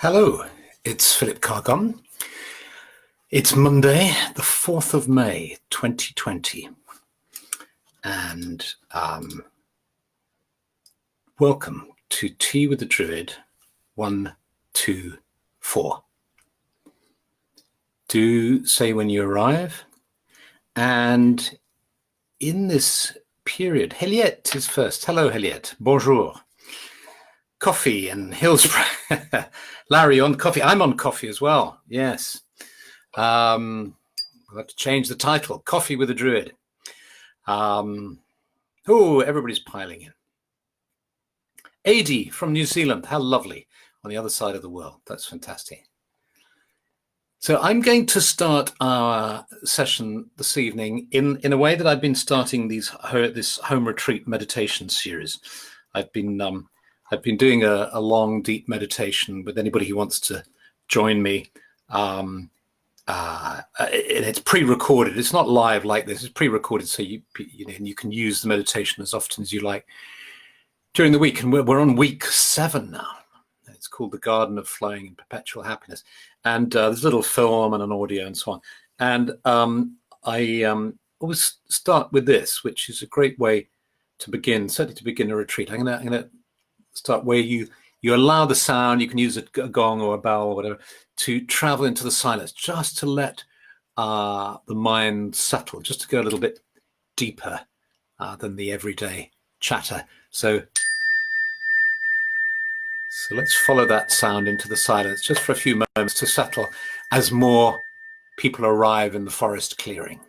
Hello, it's Philip Cargon. It's Monday, the 4th of May, 2020. And welcome to Tea with the Druid 124. Do say when you arrive. And in this period, Heliette is first. Hello, Heliette. Bonjour. Coffee and Hillsborough. Larry on coffee. I'm on coffee as well. Yes. We'll have to change the title. Coffee with a Druid. Everybody's piling in. AD from New Zealand. How lovely. On the other side of the world. That's fantastic. So I'm going to start our session this evening in a way that I've been starting this home retreat meditation series. I've been doing a long, deep meditation with anybody who wants to join me. And it's pre-recorded. It's not live like this. It's pre-recorded, so you can use the meditation as often as you like during the week. And we're on week 7 now. It's called The Garden of Flowing and Perpetual Happiness. And there's a little film and an audio and so on. And I always start with this, which is a great way to begin, certainly to begin a retreat. I'm gonna start where you allow the sound. You can use a gong or a bell or whatever to travel into the silence, just to let the mind settle, just to go a little bit deeper than the everyday chatter. So let's follow that sound into the silence just for a few moments to settle as more people arrive in the forest clearing.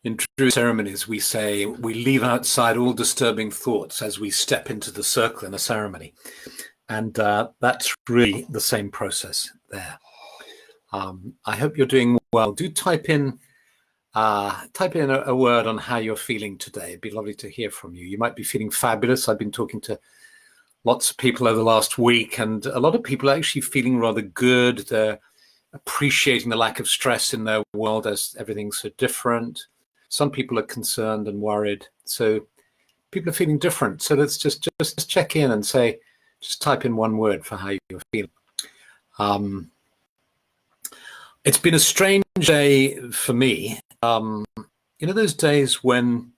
In Druid ceremonies, we say we leave outside all disturbing thoughts as we step into the circle in a ceremony. And that's really the same process there. I hope you're doing well. Do type in a word on how you're feeling today. It'd be lovely to hear from you. You might be feeling fabulous. I've been talking to lots of people over the last week, and a lot of people are actually feeling rather good. They're appreciating the lack of stress in their world as everything's so different. Some people are concerned and worried. So people are feeling different. So let's just check in and say, just type in one word for how you're feeling. It's been a strange day for me. Those days when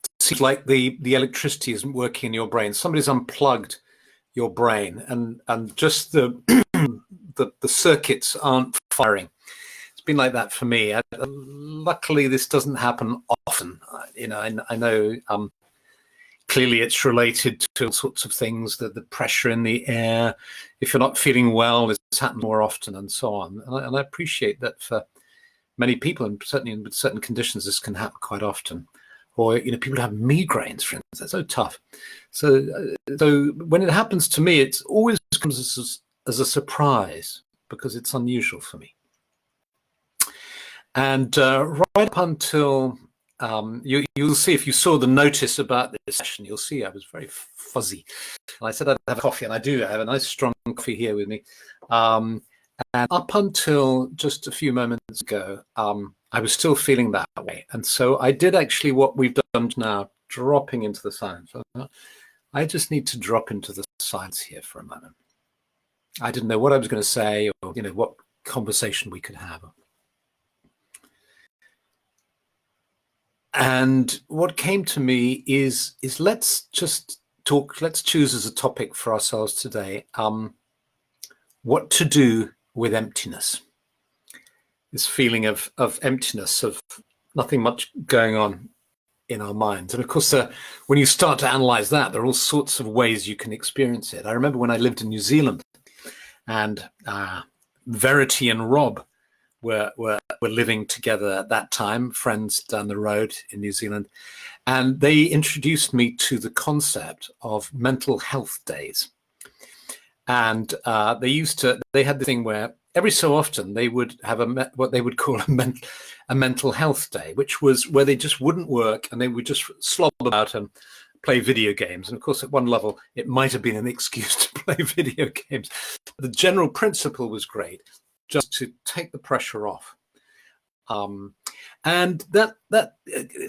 it seems like the electricity isn't working in your brain. Somebody's unplugged your brain and just the circuits aren't firing. Been like that for me. Luckily, this doesn't happen often. I know clearly it's related to all sorts of things, the pressure in the air. If you're not feeling well, it's happened more often and so on. And I appreciate that for many people, and certainly in certain conditions, this can happen quite often. Or, people have migraines, for instance. That's so tough. So when it happens to me, it always comes as a surprise because it's unusual for me. And right up until you'll see, if you saw the notice about this session, you'll see I was very fuzzy. And I said I'd have coffee, and I do. I have a nice strong coffee here with me. And up until just a few moments ago, I was still feeling that way. And so I did actually what we've done now, dropping into the silence. I just need to drop into the silence here for a moment. I didn't know what I was going to say or, what conversation we could have. And what came to me is let's just talk, let's choose as a topic for ourselves today, what to do with emptiness. This feeling of emptiness, of nothing much going on in our minds. And of course, when you start to analyze that, there are all sorts of ways you can experience it. I remember when I lived in New Zealand, and Verity and Rob were living together at that time, friends down the road in New Zealand. And they introduced me to the concept of mental health days. And they had the thing where every so often they would have what they would call a mental health day, which was where they just wouldn't work and they would just slob about and play video games. And of course, at one level, it might have been an excuse to play video games. The general principle was great, just to take the pressure off. And that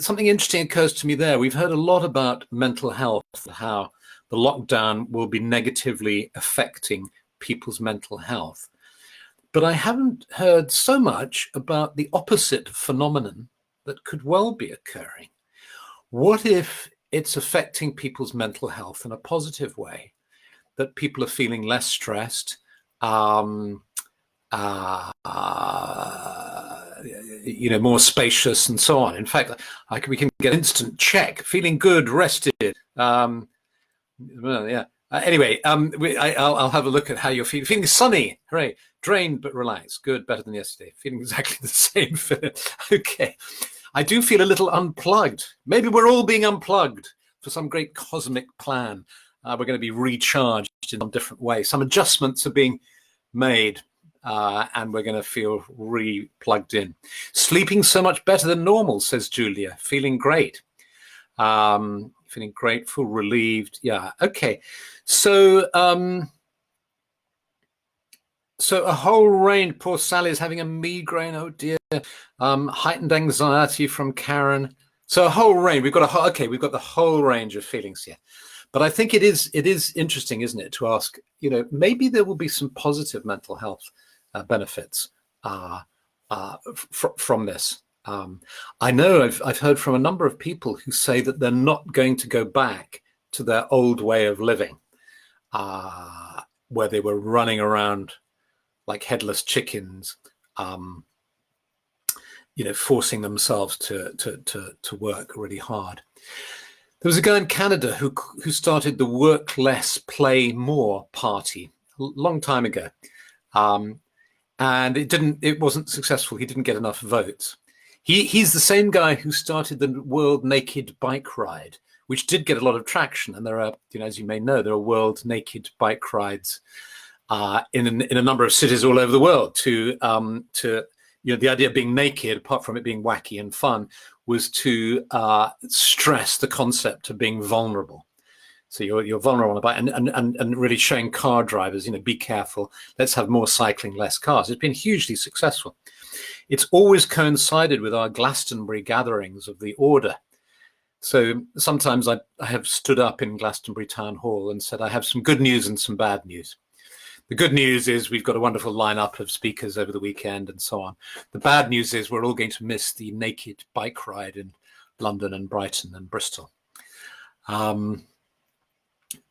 something interesting occurs to me there. We've heard a lot about mental health, how the lockdown will be negatively affecting people's mental health. But I haven't heard so much about the opposite phenomenon that could well be occurring. What if it's affecting people's mental health in a positive way, that people are feeling less stressed, more spacious and so on. In fact, we can get instant check, feeling good, rested. Anyway, I'll have a look at how you're feeling. Feeling sunny, hooray. Drained but relaxed, good, better than yesterday. Feeling exactly the same. Okay. I do feel a little unplugged. Maybe we're all being unplugged for some great cosmic plan. We're going to be recharged in a different way. Some adjustments are being made. And we're going to feel re-plugged in. Sleeping so much better than normal, says Julia. Feeling great. Feeling grateful, relieved. Yeah, okay. So a whole range. Poor Sally is having a migraine. Oh dear. Heightened anxiety from Karen. So a whole range. We've got the whole range of feelings here. But I think it is interesting, isn't it, to ask, maybe there will be some positive mental health benefits from this. I know I've heard from a number of people who say that they're not going to go back to their old way of living, where they were running around like headless chickens, forcing themselves to work really hard. There was a guy in Canada who started the Work Less, Play More party a long time ago. And it wasn't successful. He didn't get enough votes. He's the same guy who started the World Naked Bike Ride, which did get a lot of traction. And there are, as you may know, there are World Naked Bike Rides in a number of cities all over the world. The idea of being naked, apart from it being wacky and fun, was to stress the concept of being vulnerable. So you're vulnerable on a bike, and really showing car drivers, be careful. Let's have more cycling, less cars. It's been hugely successful. It's always coincided with our Glastonbury gatherings of the Order. So sometimes I have stood up in Glastonbury Town Hall and said, I have some good news and some bad news. The good news is we've got a wonderful lineup of speakers over the weekend and so on. The bad news is we're all going to miss the naked bike ride in London and Brighton and Bristol.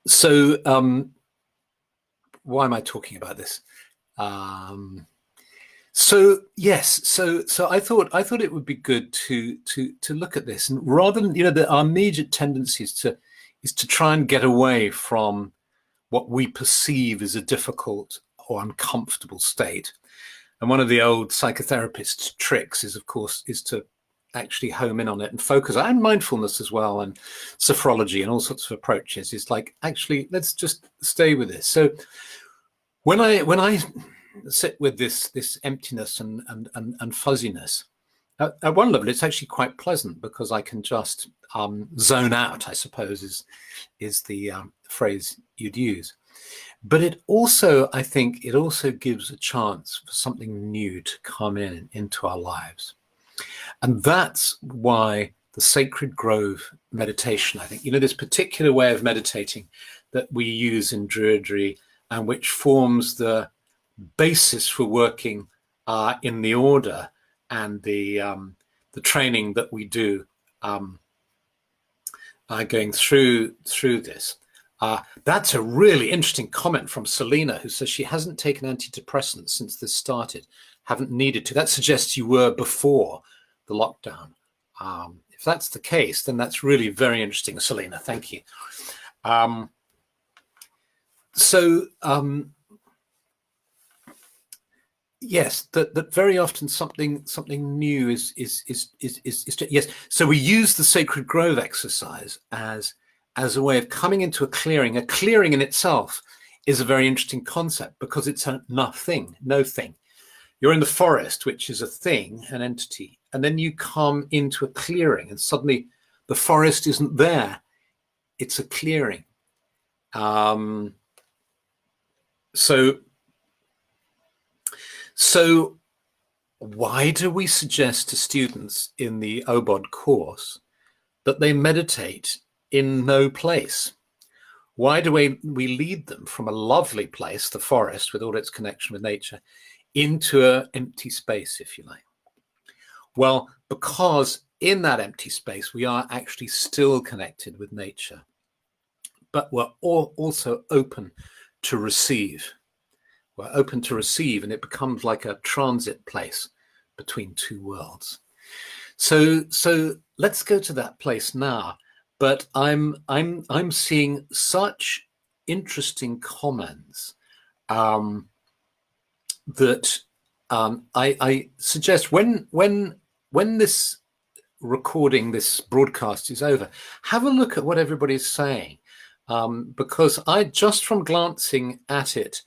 So why am I talking about this? So I thought it would be good to look at this, and rather than our immediate tendency is to try and get away from what we perceive as a difficult or uncomfortable state. And one of the old psychotherapist tricks is to actually home in on it and focus, and mindfulness as well, and sophrology and all sorts of approaches. Is like, actually, let's just stay with this. So when I sit with this emptiness and fuzziness, at one level, it's actually quite pleasant because I can just zone out, I suppose, is the phrase you'd use. But I think it also gives a chance for something new to come into our lives. And that's why the Sacred Grove meditation, I think, this particular way of meditating that we use in Druidry, and which forms the basis for working in the order and the training that we do going through this. That's a really interesting comment from Selena, who says she hasn't taken antidepressants since this started, haven't needed to. That suggests you were before the lockdown. If that's the case, then that's really very interesting, Selena. Thank you. Yes, that very often something new is yes. So we use the Sacred Grove exercise as a way of coming into a clearing. A clearing in itself is a very interesting concept because it's a nothing, no thing. You're in the forest, which is a thing, an entity, and then you come into a clearing, and suddenly the forest isn't there it's a clearing. So why do we suggest to students in the OBOD course that they meditate in no place? Why do we lead them from a lovely place, the forest with all its connection with nature, into an empty space, if you like? Well, because in that empty space, we are actually still connected with nature, but we're also open to receive. We're open to receive, and it becomes like a transit place between two worlds. So let's go to that place now. But I'm seeing such interesting comments that I suggest when this recording, this broadcast is over, have a look at what everybody's saying, because I just from glancing at it,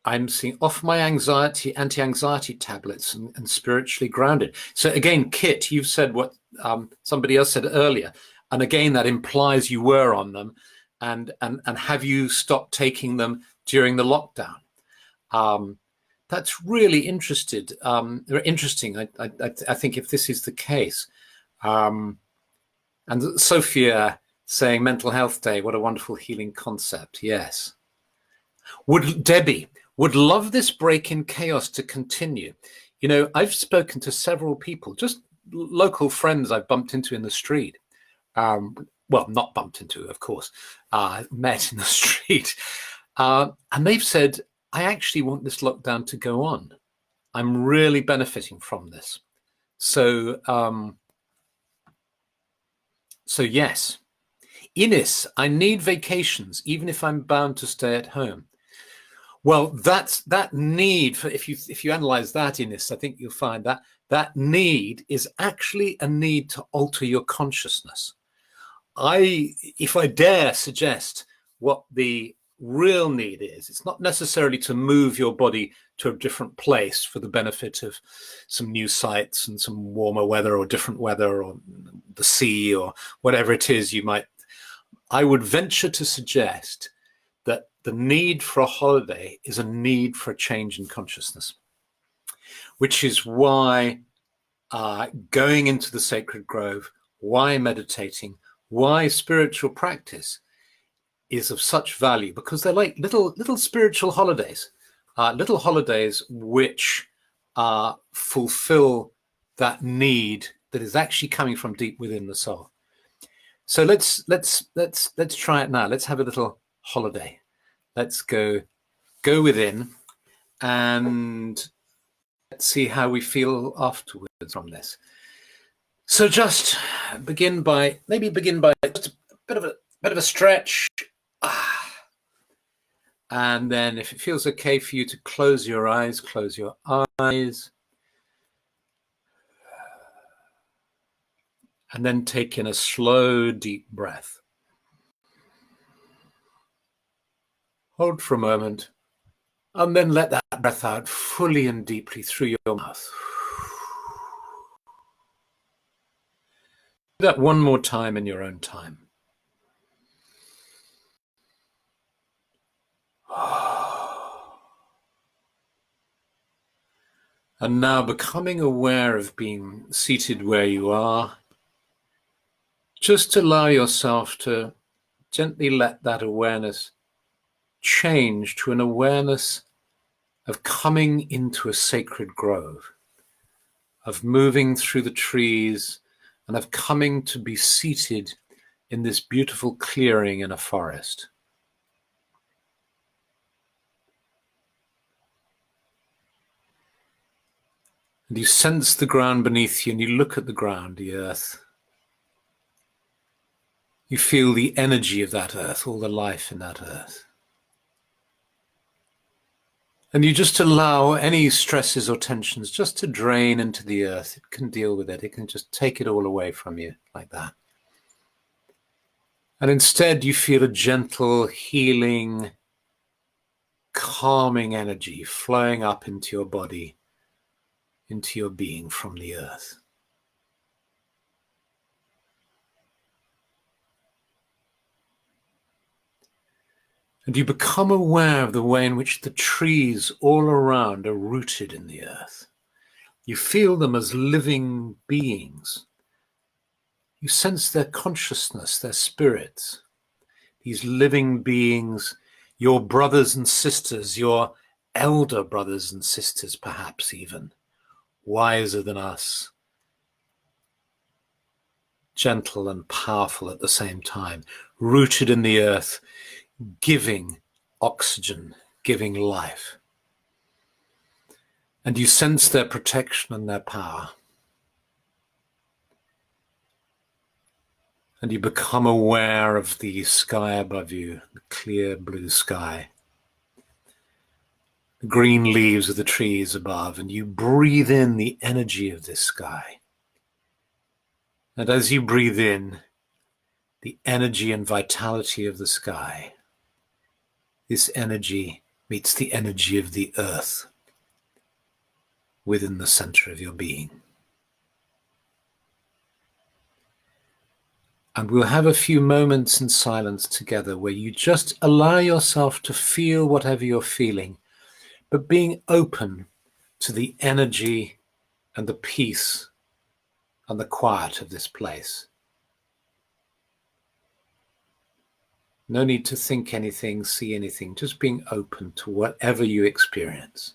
I'm seeing off my anti-anxiety tablets and spiritually grounded. So again, Kit, you've said what somebody else said earlier, and again that implies you were on them, and have you stopped taking them during the lockdown? That's really interesting. I think if this is the case, and Sophia saying Mental Health Day, what a wonderful healing concept. Yes. Debbie would love this break in chaos to continue. You know, I've spoken to several people, just local friends I've bumped into in the street. Well, not bumped into, of course, met in the street. And they've said, I actually want this lockdown to go on. I'm really benefiting from this. So yes. Ines, I need vacations, even if I'm bound to stay at home. Well, that need for, if you analyze that, Ines, I think you'll find that need is actually a need to alter your consciousness. If I dare suggest what the real need is, it's not necessarily to move your body to a different place for the benefit of some new sights and some warmer weather or different weather or the sea or whatever it is you might. I would venture to suggest that the need for a holiday is a need for a change in consciousness, which is why going into the sacred grove, why meditating, why spiritual practice is of such value, because they're like little spiritual holidays, little holidays which fulfill that need that is actually coming from deep within the soul. So let's try it now. Let's have a little holiday. Let's go within and let's see how we feel afterwards from this. So just begin by just a bit of a stretch. And then if it feels okay for you to close your eyes, close your eyes. And then take in a slow, deep breath. Hold for a moment, and then let that breath out fully and deeply through your mouth. Do that one more time in your own time. And now becoming aware of being seated where you are, just allow yourself to gently let that awareness change to an awareness of coming into a sacred grove, of moving through the trees, and of coming to be seated in this beautiful clearing in a forest. And you sense the ground beneath you, and you look at the ground, the earth. You feel the energy of that earth, all the life in that earth. And you just allow any stresses or tensions just to drain into the earth. It can deal with it. It can just take it all away from you like that. And instead you feel a gentle, healing, calming energy flowing up into your body, into your being from the earth. And you become aware of the way in which the trees all around are rooted in the earth. You feel them as living beings. You sense their consciousness, their spirits. These living beings, your brothers and sisters, your elder brothers and sisters, perhaps even, wiser than us, gentle and powerful at the same time, rooted in the earth, giving oxygen, giving life. And you sense their protection and their power. And you become aware of the sky above you, the clear blue sky, the green leaves of the trees above, and you breathe in the energy of this sky. And as you breathe in the energy and vitality of the sky, this energy meets the energy of the earth within the center of your being. And we'll have a few moments in silence together where you just allow yourself to feel whatever you're feeling, but being open to the energy and the peace and the quiet of this place. No need to think anything, see anything, just being open to whatever you experience.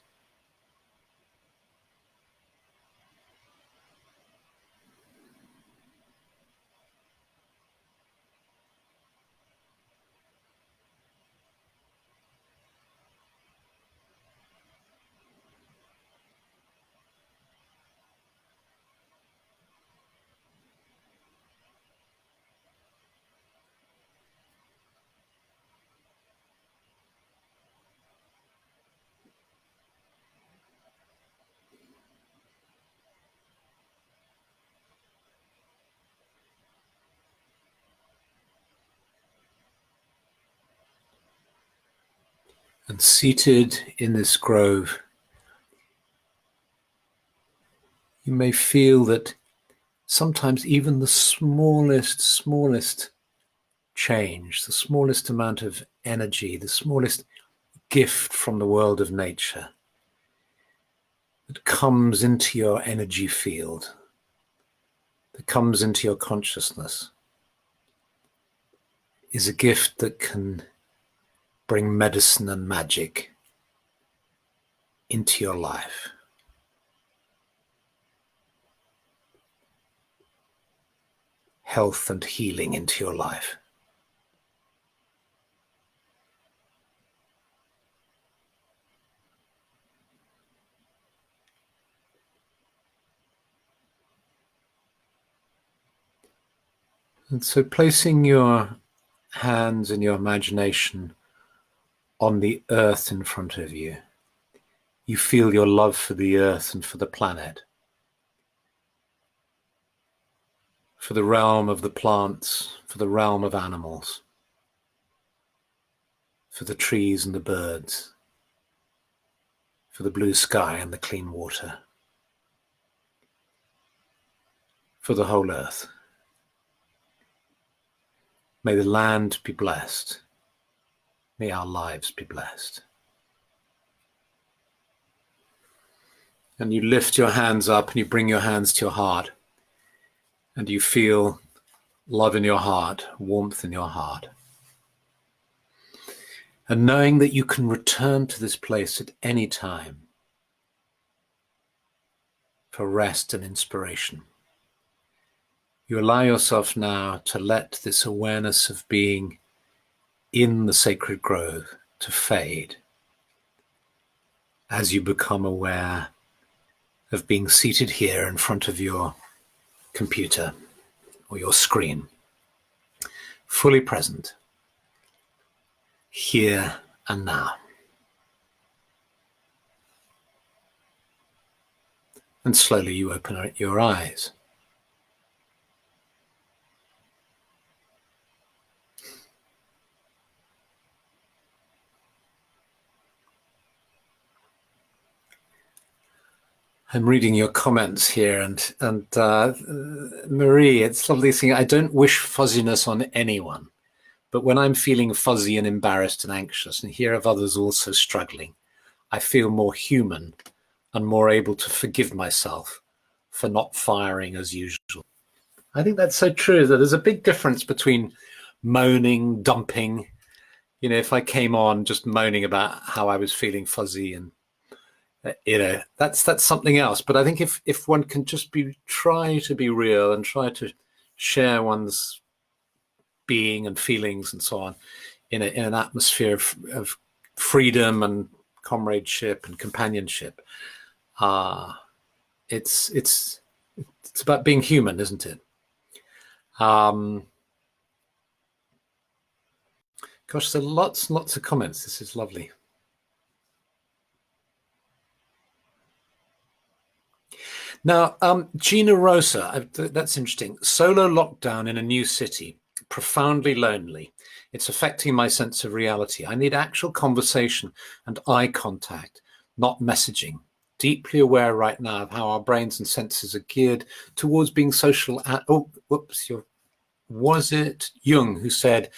And seated in this grove, you may feel that sometimes even the smallest change, the smallest amount of energy, the smallest gift from the world of nature that comes into your energy field, that comes into your consciousness, is a gift that can bring medicine and magic into your life. Health and healing into your life. And so placing your hands and your imagination on the earth in front of you, you feel your love for the earth and for the planet, for the realm of the plants, for the realm of animals, for the trees and the birds, for the blue sky and the clean water, for the whole earth. May the land be blessed. May our lives be blessed. And you lift your hands up and you bring your hands to your heart, and you feel love in your heart, warmth in your heart. And knowing that you can return to this place at any time for rest and inspiration, you allow yourself now to let this awareness of being in the sacred grove to fade as you become aware of being seated here in front of your computer or your screen, fully present, here and now. And slowly you open your eyes. I'm reading your comments here, and Marie, it's lovely seeing. I don't wish fuzziness on anyone. But when I'm feeling fuzzy and embarrassed and anxious and hear of others also struggling, I feel more human and more able to forgive myself for not firing as usual. I think that's so true, that there's a big difference between moaning, dumping. If I came on just moaning about how I was feeling fuzzy and that's something else. But I think if one can just try to be real and try to share one's being and feelings and so on in an atmosphere of freedom and comradeship and companionship, it's about being human, isn't it? Gosh, so lots and lots of comments. This is lovely. Now, Gina Rosa, that's interesting. Solo lockdown in a new city, profoundly lonely. It's affecting my sense of reality. I need actual conversation and eye contact, not messaging. Deeply aware right now of how our brains and senses are geared towards being social. Was it Jung who said,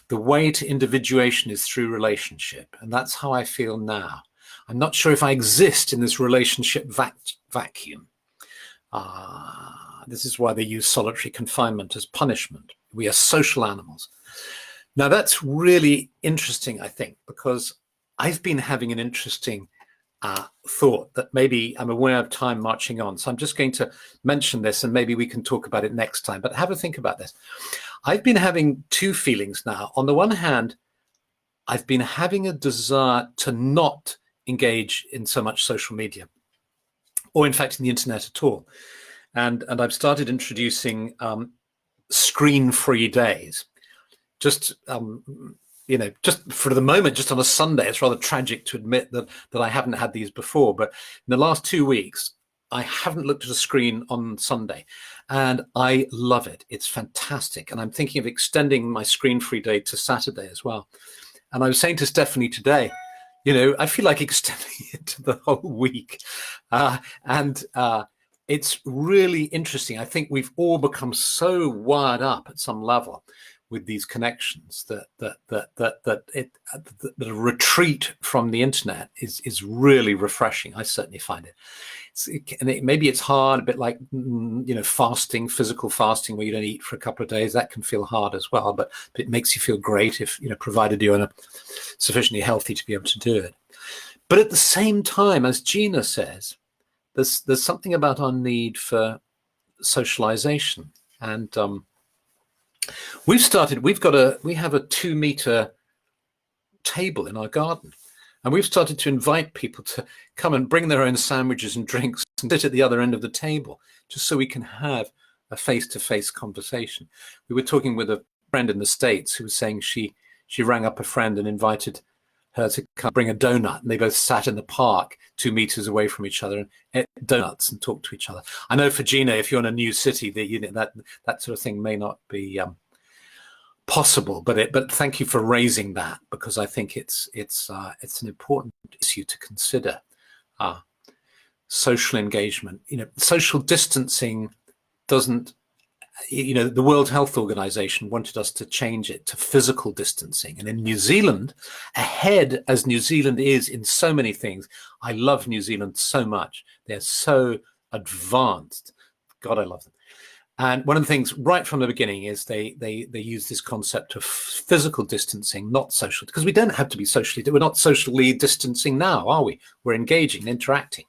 the way to individuation is through relationship? And that's how I feel now. I'm not sure if I exist in this relationship vacuum. This is why they use solitary confinement as punishment. We are social animals. Now, that's really interesting, I think, because I've been having an interesting thought that maybe I'm aware of time marching on. So I'm just going to mention this and maybe we can talk about it next time. But have a think about this. I've been having two feelings now. On the one hand, I've been having a desire to not engage in so much social media, or in fact in the internet at all. And I've started introducing screen-free days. Just just for the moment, just on a Sunday. It's rather tragic to admit that I haven't had these before, but in the last 2 weeks, I haven't looked at a screen on Sunday, and I love it. It's fantastic. And I'm thinking of extending my screen-free day to Saturday as well. And I was saying to Stephanie today, I feel like extending it to the whole week. It's really interesting. I think we've all become so wired up at some level with these connections that a retreat from the internet is really refreshing. I certainly find it. Maybe it's hard, a bit like fasting, physical fasting, where you don't eat for a couple of days. That can feel hard as well, but it makes you feel great if provided you're sufficiently healthy to be able to do it. But at the same time, as Gina says, there's something about our need for socialization, and we have a 2-meter table in our garden, and we've started to invite people to come and bring their own sandwiches and drinks and sit at the other end of the table, just so we can have a face-to-face conversation. We were talking with a friend in the States who was saying she rang up a friend and invited her to come bring a donut, and they both sat in the park 2 meters away from each other and ate donuts and talked to each other. I know for Gina, if you're in a new city, that sort of thing may not be possible, but thank you for raising that, because I think it's an important issue to consider. Social engagement, social distancing doesn't. The World Health Organization wanted us to change it to physical distancing. And in New Zealand, ahead as New Zealand is in so many things, I love New Zealand so much. They're so advanced. God, I love them. And one of the things right from the beginning is they use this concept of physical distancing, not social, because we don't have to be we're not socially distancing now, are we? We're engaging, interacting,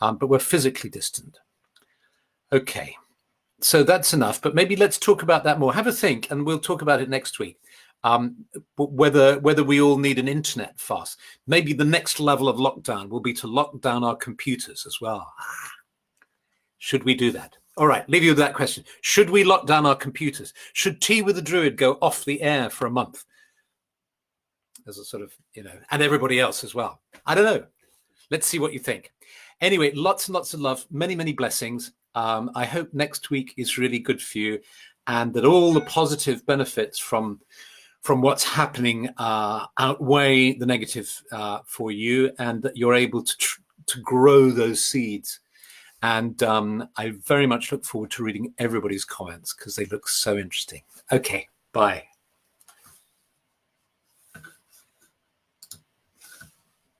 but we're physically distant. Okay. So that's enough, but maybe let's talk about that more. Have a think, and we'll talk about it next week. Whether we all need an internet fast. Maybe the next level of lockdown will be to lock down our computers as well. Should we do that? All right, leave you with that question. Should we lock down our computers? Should Tea with the Druid go off the air for a month? As a sort of, and everybody else as well. I don't know. Let's see what you think. Anyway, lots and lots of love, many, many blessings. I hope next week is really good for you, and that all the positive benefits from what's happening outweigh the negative for you, and that you're able to grow those seeds. And I very much look forward to reading everybody's comments, because they look so interesting. Okay, bye.